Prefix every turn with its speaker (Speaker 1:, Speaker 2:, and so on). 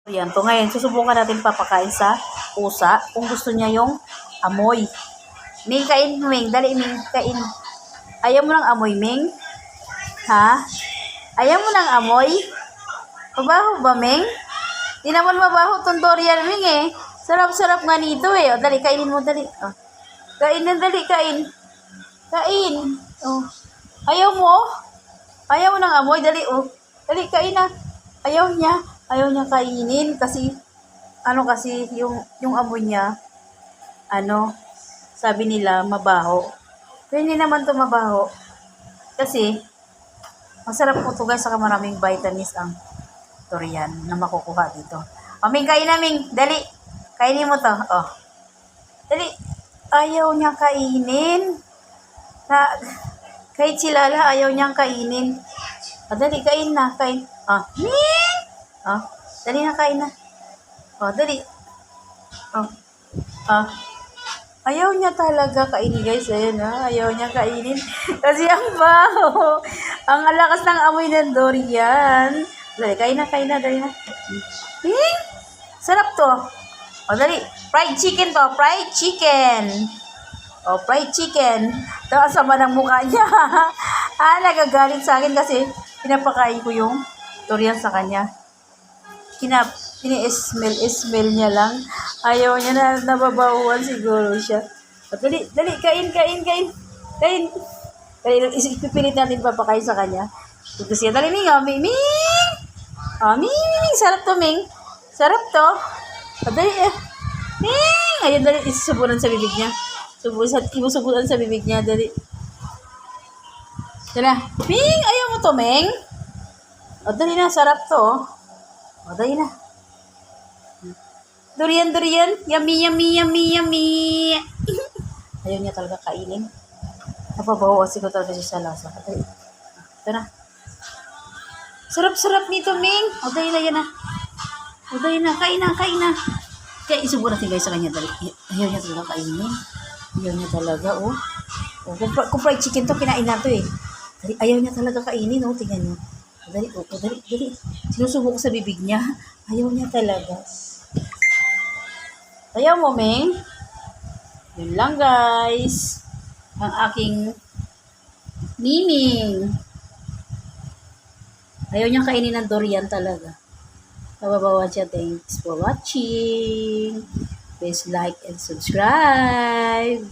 Speaker 1: Yan to. Ngayon, susubukan natin papakain sa pusa kung gusto niya yung amoy. Ming, kain, Ming. Dali, Ming, kain. Ayaw mo ng amoy, Ming? Ha? Ayaw mo ng amoy? Mabaho ba, Ming? Di naman mabaho tong durian, Ming eh. Sarap-sarap nga nito eh. O, dali, kainin mo, dali. O. Kain na, dali, kain. Kain. O. Ayaw mo? Ayaw mo ng amoy? Dali, o. Dali, kain na. Ayaw niya. Ayaw niya kainin kasi yung amoy niya sabi nila mabaho. Pero hindi naman to mabaho kasi masarap po to guys, saka maraming vitamins ang durian na makukuha dito. O, Ming, kain na, Ming. Dali. Kainin mo to. O. Dali. Ayaw niya kainin. Kahit si Lala ayaw niyang kainin. O, dali, kain na. Kain. O, Ming! Oh, dali na, kain na. Oh, dali. Oh. Ah. Ayaw niya talaga kainin, guys. Ayan, ayaw niya kainin. Kasi ang baho. Ang lakas ng amoy ng durian. Dali, kain na, dali na. Sarap to. Oh, dali. Fried chicken to. Fried chicken. Oh, fried chicken. Ito, ang sama ng mukha niya. Nagagalit sa akin kasi pinapakain ko yung durian sa kanya. Ini-smell niya lang. Ayaw niya na nababawan siguro siya. At dali, kain. Kain. Ipipilit natin papakain sa kanya. Kasi dali, Ming, Ming. Ming, sarap to, Ming. Sarap to. At dali, Ming. Ayun, dali, isusuburan sa bibig niya. Ibusuburan sa bibig niya, dali. Dali, Ming, ayaw mo to, Ming. O, dali na, sarap to, O, dali na. Durian. Yummy. Ayaw niya talaga kainin. Napabawas ko talaga siya sa lasa. Ito na. Sarap nito, Ming. O, dali na, yan na. O, dali na. Kain na. Kaya isubo natin guys sa kanya. Dali. Ayaw niya talaga kainin. Ayaw niya talaga, o. Kung fried chicken to, kinain na to eh. Dali, ayaw niya talaga kainin, o. Tingnan niyo. Dali. Sinusubo ko sa bibig niya. Ayaw niya talaga. Ayaw mo, Ming? Yun lang, guys. Ang aking Miming. Ayaw niya kainin ng durian talaga. Nababawan siya. Thanks for watching. Please like and subscribe.